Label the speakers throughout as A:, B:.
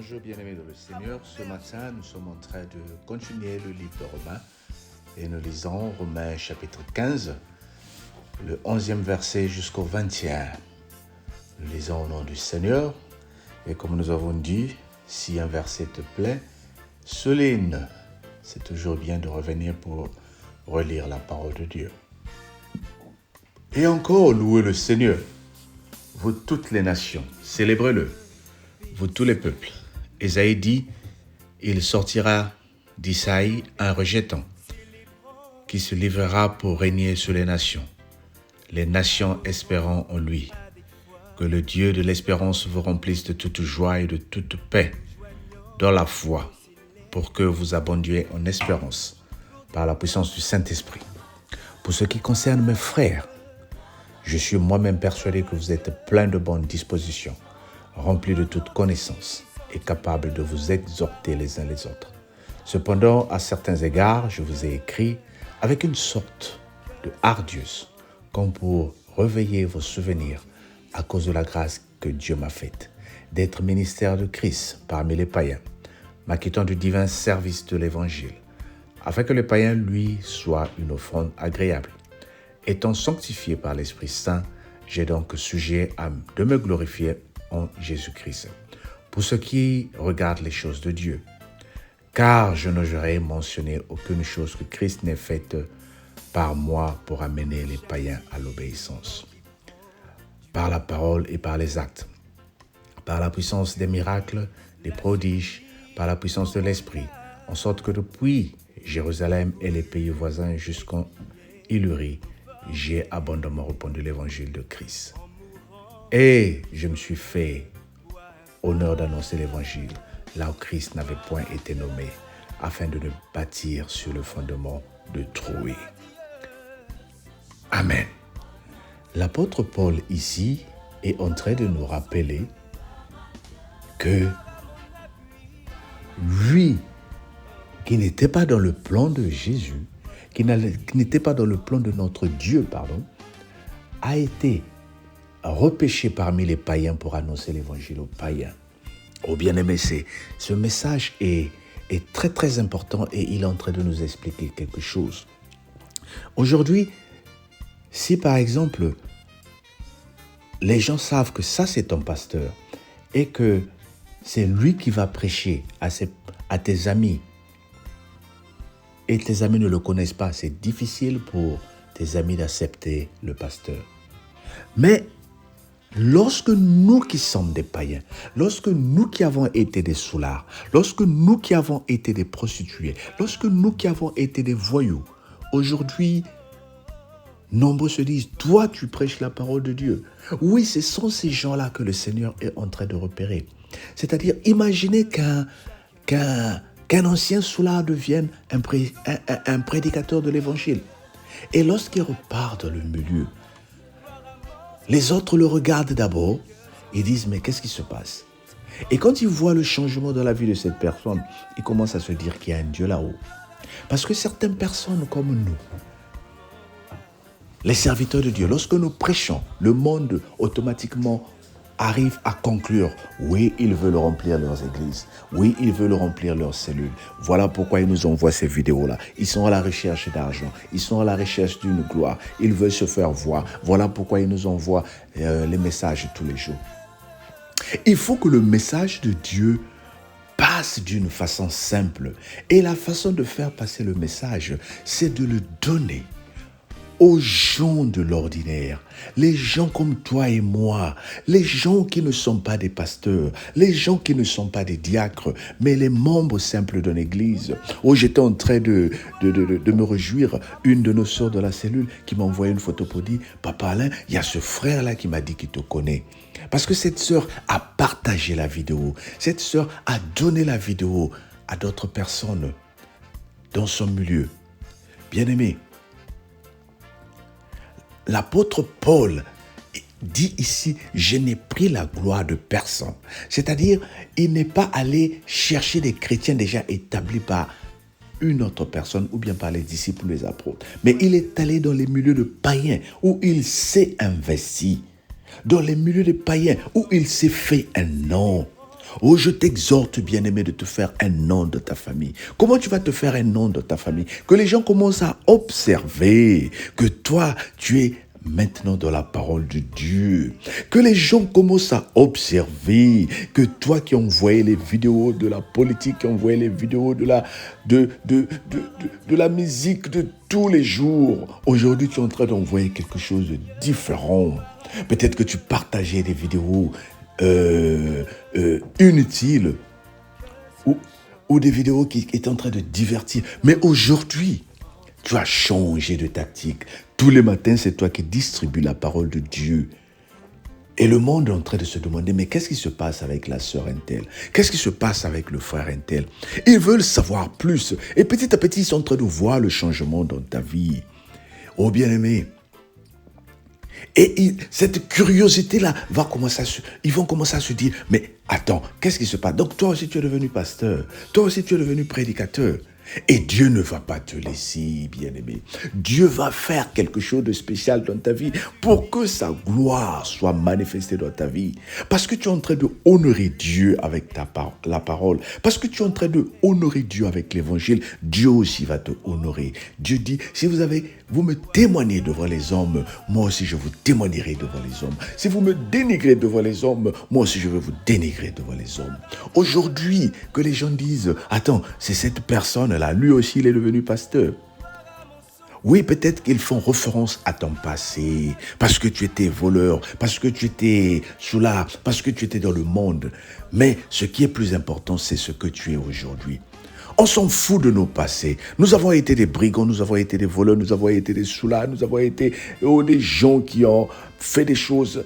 A: Bonjour bien-aimés dans le Seigneur. Ce matin, nous sommes en train de continuer le livre de Romains et nous lisons Romains chapitre 15, le 11e verset jusqu'au 21. Nous lisons au nom du Seigneur et comme nous avons dit, si un verset te plaît, souligne. C'est toujours bien de revenir pour relire la parole de Dieu. Et encore, louez le Seigneur, vous toutes les nations, célébrez-le, vous tous les peuples. Ésaïe dit, il sortira d'Isaïe un rejetant, qui se livrera pour régner sur les nations espérant en lui. Que le Dieu de l'espérance vous remplisse de toute joie et de toute paix dans la foi, pour que vous abondiez en espérance par la puissance du Saint-Esprit. Pour ce qui concerne mes frères, je suis moi-même persuadé que vous êtes pleins de bonnes dispositions, remplis de toute connaissance et capables de vous exhorter les uns les autres. Cependant, à certains égards, je vous ai écrit avec une sorte de hardiesse, comme pour réveiller vos souvenirs à cause de la grâce que Dieu m'a faite, d'être ministère de Christ parmi les païens, m'acquittant du divin service de l'Évangile, afin que les païens lui soient une offrande agréable. Étant sanctifié par l'Esprit Saint, j'ai donc sujet de me glorifier en Jésus-Christ, pour ce qui regarde les choses de Dieu. Car je n'oserais mentionner aucune chose que Christ n'ait faite par moi pour amener les païens à l'obéissance. Par la parole et par les actes, par la puissance des miracles, des prodiges, par la puissance de l'Esprit, en sorte que depuis Jérusalem et les pays voisins jusqu'en Illyrie, j'ai abondamment répandu l'évangile de Christ. Et je me suis fait honneur d'annoncer l'évangile là où Christ n'avait point été nommé, afin de ne bâtir sur le fondement de Troie. Amen. L'apôtre Paul ici est en train de nous rappeler que lui, qui n'était pas dans le plan de Jésus, qui n'était pas dans le plan de notre Dieu, a été repêché parmi les païens pour annoncer l'évangile aux païens. Oh bien-aimé, ce message est très très important et il est en train de nous expliquer quelque chose. Aujourd'hui, si par exemple, les gens savent que ça c'est ton pasteur et que c'est lui qui va prêcher à tes amis et tes amis ne le connaissent pas, c'est difficile pour tes amis d'accepter le pasteur. Mais lorsque nous qui sommes des païens, lorsque nous qui avons été des soulards, lorsque nous qui avons été des prostituées, lorsque nous qui avons été des voyous, aujourd'hui, nombreux se disent, toi tu prêches la parole de Dieu. Oui, ce sont ces gens-là que le Seigneur est en train de repérer. C'est-à-dire, imaginez qu'un ancien soulard devienne un prédicateur de l'évangile. Et lorsqu'il repart dans le milieu, les autres le regardent d'abord et disent, mais qu'est-ce qui se passe? Et quand ils voient le changement dans la vie de cette personne, ils commencent à se dire qu'il y a un Dieu là-haut. Parce que certaines personnes comme nous, les serviteurs de Dieu, lorsque nous prêchons, le monde automatiquement arrive à conclure, oui, ils veulent remplir leurs églises, oui, ils veulent remplir leurs cellules. Voilà pourquoi ils nous envoient ces vidéos-là. Ils sont à la recherche d'argent, ils sont à la recherche d'une gloire, ils veulent se faire voir. Voilà pourquoi ils nous envoient les messages tous les jours. Il faut que le message de Dieu passe d'une façon simple. Et la façon de faire passer le message, c'est de le donner aux gens de l'ordinaire, les gens comme toi et moi, les gens qui ne sont pas des pasteurs, les gens qui ne sont pas des diacres, mais les membres simples d'une église. Oh, j'étais en train de me réjouir, une de nos sœurs de la cellule qui m'a envoyé une photo pour dire, Papa Alain, il y a ce frère-là qui m'a dit qu'il te connaît. Parce que cette sœur a partagé la vidéo, cette sœur a donné la vidéo à d'autres personnes dans son milieu. Bien-aimé, l'apôtre Paul dit ici, je n'ai pris la gloire de personne. C'est-à-dire, il n'est pas allé chercher des chrétiens déjà établis par une autre personne ou bien par les disciples ou les apôtres. Mais il est allé dans les milieux de païens où il s'est investi. Dans les milieux de païens où il s'est fait un nom. Oh, je t'exhorte, bien-aimé, de te faire un nom de ta famille. Comment tu vas te faire un nom de ta famille? Que les gens commencent à observer que toi, tu es maintenant dans la parole de Dieu. Que les gens commencent à observer que toi qui envoyais les vidéos de la politique, qui envoyais les vidéos de la musique de tous les jours, aujourd'hui tu es en train d'envoyer quelque chose de différent. Peut-être que tu partageais des vidéos inutiles ou des vidéos qui étaient en train de divertir. Mais aujourd'hui, tu as changé de tactique. Tous les matins, c'est toi qui distribues la parole de Dieu. Et le monde est en train de se demander, mais qu'est-ce qui se passe avec la sœur Intel? Qu'est-ce qui se passe avec le frère Intel? Ils veulent savoir plus. Et petit à petit, ils sont en train de voir le changement dans ta vie. Oh bien-aimé, et cette curiosité-là ils vont commencer à se dire, mais attends, qu'est-ce qui se passe? Donc toi aussi tu es devenu pasteur, toi aussi tu es devenu prédicateur. Et Dieu ne va pas te laisser, bien-aimé. Dieu va faire quelque chose de spécial dans ta vie pour que sa gloire soit manifestée dans ta vie. Parce que tu es en train de honorer Dieu avec la parole. Parce que tu es en train de honorer Dieu avec l'évangile. Dieu aussi va te honorer. Dieu dit, si vous me témoignez devant les hommes, moi aussi je vous témoignerai devant les hommes. Si vous me dénigrez devant les hommes, moi aussi je vais vous dénigrer devant les hommes. Aujourd'hui, que les gens disent, attends, c'est cette personne-là, lui aussi il est devenu pasteur. Oui, peut-être qu'ils font référence à ton passé, parce que tu étais voleur, parce que tu étais soulard, parce que tu étais dans le monde. Mais ce qui est plus important, c'est ce que tu es aujourd'hui. On s'en fout de nos passés. Nous avons été des brigands, nous avons été des voleurs, nous avons été des soulards, nous avons été des gens qui ont fait des choses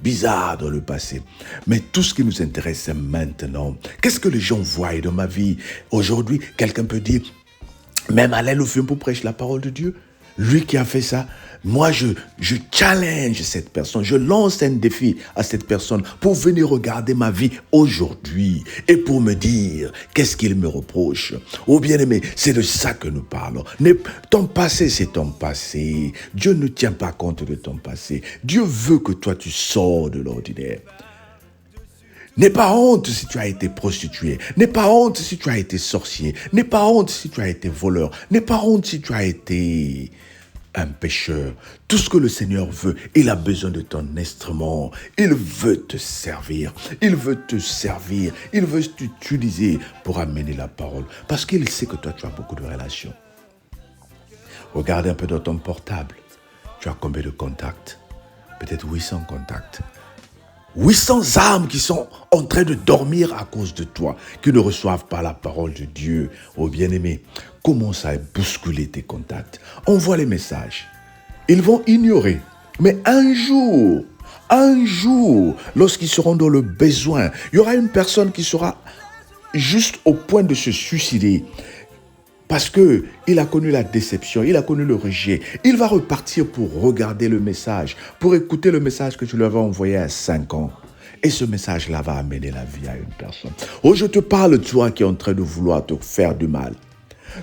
A: bizarres dans le passé. Mais tout ce qui nous intéresse, c'est maintenant. Qu'est-ce que les gens voient dans ma vie? Aujourd'hui, quelqu'un peut dire, même aller au film pour prêcher la parole de Dieu. Lui qui a fait ça, moi je challenge cette personne, je lance un défi à cette personne pour venir regarder ma vie aujourd'hui et pour me dire qu'est-ce qu'il me reproche. Oh bien-aimé, c'est de ça que nous parlons. Ton passé, c'est ton passé. Dieu ne tient pas compte de ton passé. Dieu veut que toi tu sors de l'ordinaire. N'aie pas honte si tu as été prostitué. N'aie pas honte si tu as été sorcier. N'aie pas honte si tu as été voleur. N'aie pas honte si tu as été un pécheur. Tout ce que le Seigneur veut, il a besoin de ton instrument. Il veut te servir. Il veut te servir. Il veut t'utiliser pour amener la parole. Parce qu'il sait que toi, tu as beaucoup de relations. Regarde un peu dans ton portable. Tu as combien de contacts? Peut-être 800 contacts. 800 âmes qui sont en train de dormir à cause de toi, qui ne reçoivent pas la parole de Dieu. Oh bien-aimé, commence à bousculer tes contacts. Envoie les messages. Ils vont ignorer. Mais un jour, lorsqu'ils seront dans le besoin, il y aura une personne qui sera juste au point de se suicider. Parce qu'il a connu la déception, il a connu le rejet. Il va repartir pour regarder le message, pour écouter le message que tu lui avais envoyé à 5 ans. Et ce message-là va amener la vie à une personne. Oh, je te parle, toi qui es en train de vouloir te faire du mal.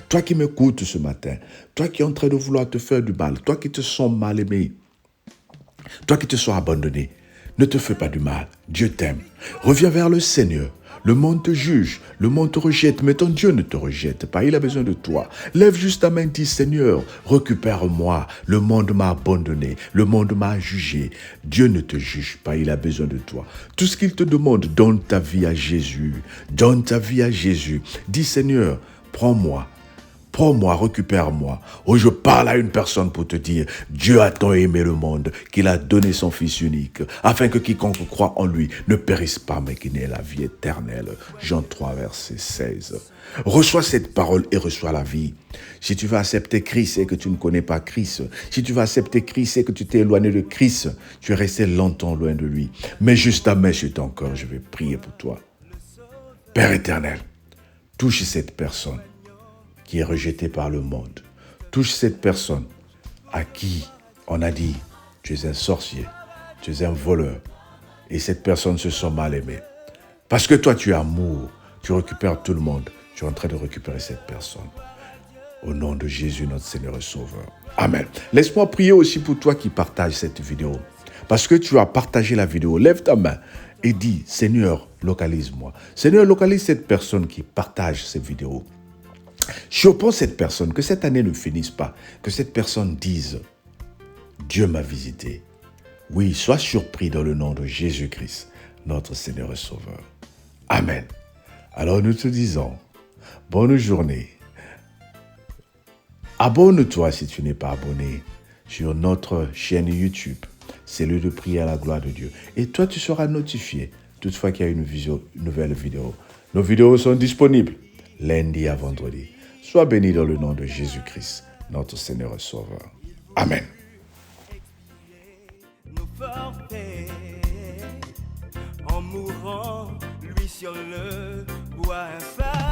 A: Toi qui m'écoutes ce matin, toi qui es en train de vouloir te faire du mal, toi qui te sens mal aimé, toi qui te sens abandonné, ne te fais pas du mal. Dieu t'aime. Reviens vers le Seigneur. Le monde te juge, le monde te rejette, mais ton Dieu ne te rejette pas, il a besoin de toi. Lève juste ta main, dis Seigneur, récupère-moi, le monde m'a abandonné, le monde m'a jugé. Dieu ne te juge pas, il a besoin de toi. Tout ce qu'il te demande, donne ta vie à Jésus, donne ta vie à Jésus. Dis Seigneur, prends-moi, récupère-moi. Oh, je parle à une personne pour te dire, Dieu a tant aimé le monde qu'il a donné son Fils unique, afin que quiconque croit en lui ne périsse pas, mais qu'il ait la vie éternelle. Jean 3, verset 16. Reçois cette parole et reçois la vie. Si tu vas accepter Christ et que tu ne connais pas Christ, si tu vas accepter Christ et que tu t'es éloigné de Christ, tu es resté longtemps loin de lui. Mais juste ta main sur ton cœur, je vais prier pour toi. Père éternel, touche cette personne qui est rejeté par le monde. Touche cette personne à qui on a dit, tu es un sorcier, tu es un voleur, et cette personne se sent mal aimée. Parce que toi, tu es amour, tu récupères tout le monde, tu es en train de récupérer cette personne. Au nom de Jésus, notre Seigneur et Sauveur. Amen. Laisse-moi prier aussi pour toi qui partages cette vidéo. Parce que tu as partagé la vidéo, lève ta main et dis, Seigneur, localise-moi. Seigneur, localise cette personne qui partage cette vidéo. Surprends cette personne, que cette année ne finisse pas, que cette personne dise, Dieu m'a visité. Oui, sois surpris dans le nom de Jésus-Christ, notre Seigneur et Sauveur. Amen. Alors nous te disons, bonne journée. Abonne-toi si tu n'es pas abonné sur notre chaîne YouTube. C'est le de prier à la gloire de Dieu. Et toi, tu seras notifié toutefois qu'il y a une nouvelle vidéo. Nos vidéos sont disponibles lundi à vendredi. Sois béni dans le nom de Jésus-Christ, notre Seigneur et Sauveur. Amen.
B: En mourant, lui sur le bois infâme.